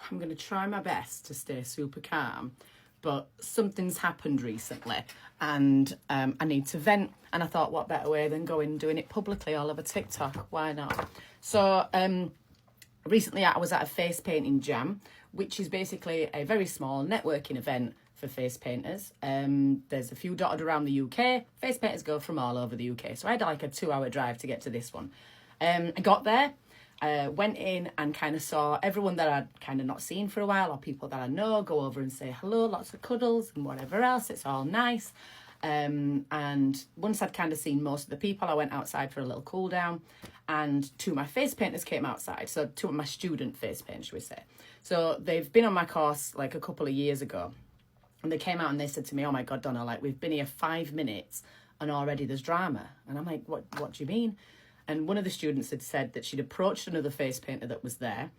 I'm going to try my best to stay super calm, but something's happened recently and I need to vent. And I thought, what better way than going and doing it publicly all over TikTok? Why not? So recently I was at a face painting jam, which is basically a very small networking event for face painters. There's a few dotted around the UK. Face painters go from all over the UK. So I had like a 2-hour drive to get to this one. I got there, went in and kind of saw everyone that I'd kind of not seen for a while, or people that I know, go over and say hello, lots of cuddles and whatever else. It's all nice. And once I'd kind of seen most of the people, I went outside for a little cool down, and 2 of my face painters came outside. So 2 of my student face painters, should we say. So they've been on my course like a couple of years ago. And they came out and they said to me, oh my God, Donna, like we've been here 5 minutes and already there's drama. And I'm like, what do you mean? And one of the students had said that she'd approached another face painter that was there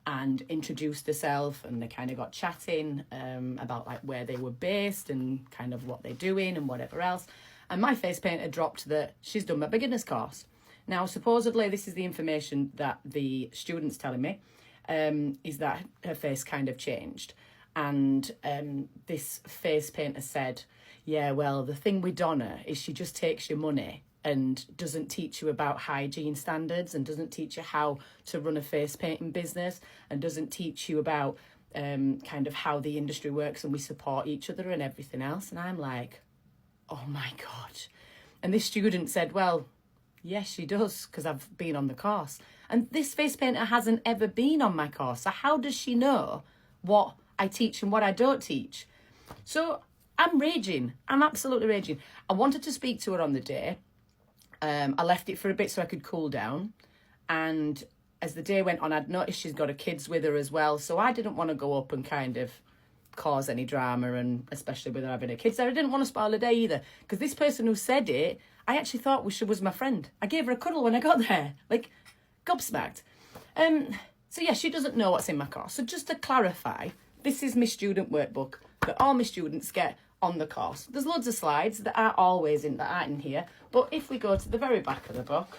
and introduced herself, and they kind of got chatting about like where they were based and kind of what they're doing and whatever else. And my face painter dropped that she's done my beginner's course. Now, supposedly this is the information that the student's telling me, is that her face kind of changed. And this face painter said, yeah, well, the thing with Donna is she just takes your money and doesn't teach you about hygiene standards, and doesn't teach you how to run a face painting business, and doesn't teach you about kind of how the industry works and we support each other and everything else. And I'm like, oh my God. And this student said, well, yes, she does, because I've been on the course. And this face painter hasn't ever been on my course. So how does she know what I teach and what I don't teach? So I'm raging. I'm absolutely raging. I wanted to speak to her on the day. I left it for a bit so I could cool down. And as the day went on, I'd noticed she's got her kids with her as well. So I didn't want to go up and kind of cause any drama, and especially with her having her kids there. I didn't want to spoil the day either, because this person who said it, I actually thought was my friend. I gave her a cuddle when I got there, like gobsmacked. So yeah, she doesn't know what's in my course. So just to clarify, this is my student workbook that all my students get on the course. There's loads of slides that aren't always in, that aren't in here. But if we go to the very back of the book,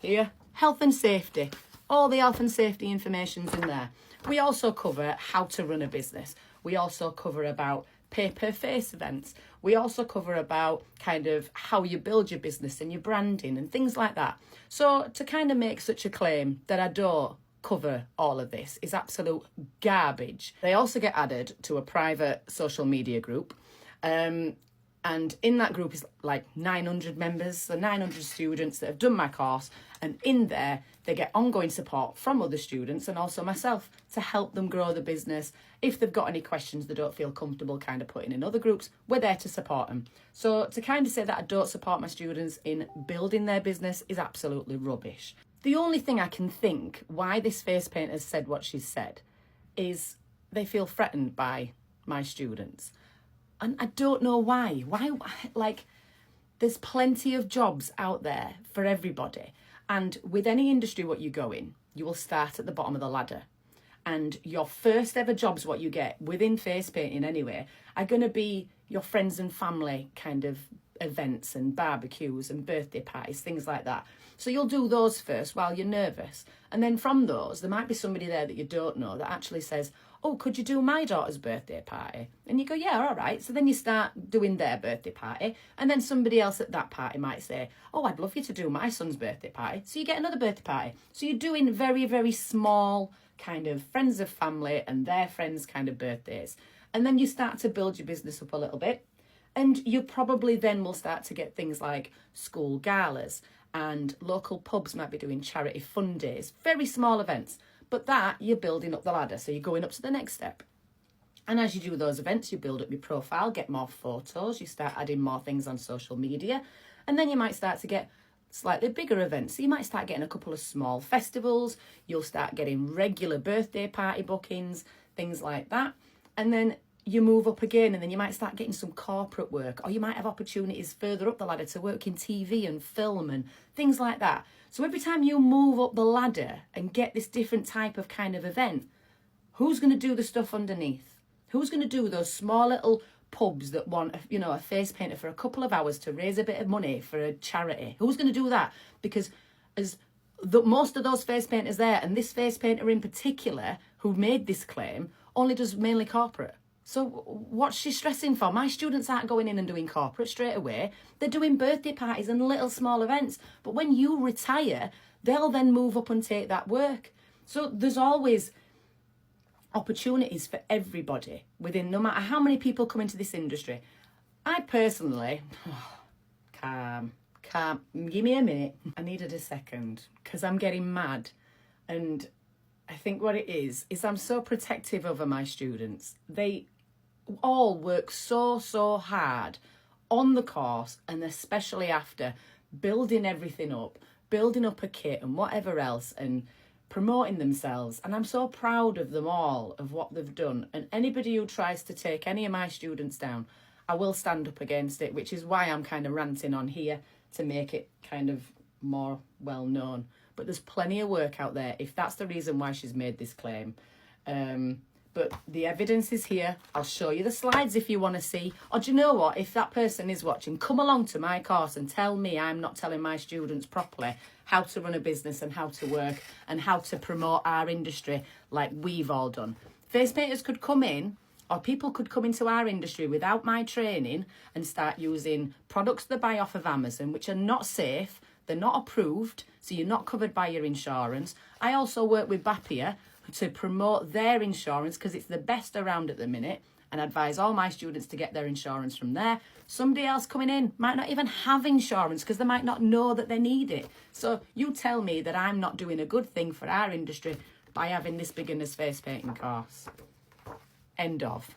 here, health and safety. All the health and safety information's in there. We also cover how to run a business. We also cover about pay-per-face events. We also cover about kind of how you build your business and your branding and things like that. So to kind of make such a claim that I don't cover all of this is absolute garbage. They also get added to a private social media group. And in that group is like 900 members, so 900 students that have done my course. And in there, they get ongoing support from other students and also myself to help them grow the business. If they've got any questions they don't feel comfortable kind of putting in other groups, we're there to support them. So to kind of say that I don't support my students in building their business is absolutely rubbish. The only thing I can think why this face painter has said what she's said is they feel threatened by my students. And I don't know why. Why, like, there's plenty of jobs out there for everybody. And with any industry what you go in, you will start at the bottom of the ladder. And your first ever jobs, what you get within face painting anyway, are going to be your friends and family kind of events and barbecues and birthday parties, things like that. So you'll do those first while you're nervous. And then from those, there might be somebody there that you don't know that actually says, oh, could you do my daughter's birthday party? And you go, yeah, all right. So then you start doing their birthday party. And then somebody else at that party might say, oh, I'd love you to do my son's birthday party. So you get another birthday party. So you're doing very, very small kind of friends of family and their friends kind of birthdays. And then you start to build your business up a little bit. And you probably then will start to get things like school galas, and local pubs might be doing charity fun days, very small events. But that, you're building up the ladder, so you're going up to the next step. And as you do those events, you build up your profile, get more photos, you start adding more things on social media, and then you might start to get slightly bigger events. So you might start getting a couple of small festivals, you'll start getting regular birthday party bookings, things like that. And then you move up again, and then you might start getting some corporate work, or you might have opportunities further up the ladder to work in TV and film and things like that. So every time you move up the ladder and get this different type of kind of event, who's going to do the stuff underneath? Who's going to do those small little pubs that want, a face painter for a couple of hours to raise a bit of money for a charity? Who's going to do that? Because most of those face painters there, and this face painter in particular, who made this claim only does mainly corporate. So what's she stressing for? My students aren't going in and doing corporate straight away. They're doing birthday parties and little small events. But when you retire, they'll then move up and take that work. So there's always opportunities for everybody within, no matter how many people come into this industry. I personally, calm, give me a minute. I needed a second because I'm getting mad. And I think what it is I'm so protective over my students. They all work so hard on the course, and especially after, building everything up, building up a kit and whatever else, and promoting themselves. And I'm so proud of them all, of what they've done. And anybody who tries to take any of my students down, I will stand up against it, which is why I'm kind of ranting on here, to make it kind of more well known. But there's plenty of work out there if that's the reason why she's made this claim. But the evidence is here. I'll show you the slides if you want to see. Or do you know what? If that person is watching, come along to my course and tell me I'm not telling my students properly how to run a business and how to work and how to promote our industry like we've all done. Face painters could come in, or people could come into our industry without my training and start using products they buy off of Amazon, which are not safe. They're not approved, so you're not covered by your insurance. I also work with Bappia to promote their insurance because it's the best around at the minute, and advise all my students to get their insurance from there. Somebody else coming in might not even have insurance because they might not know that they need it. So you tell me that I'm not doing a good thing for our industry by having this beginner's face painting course. End of.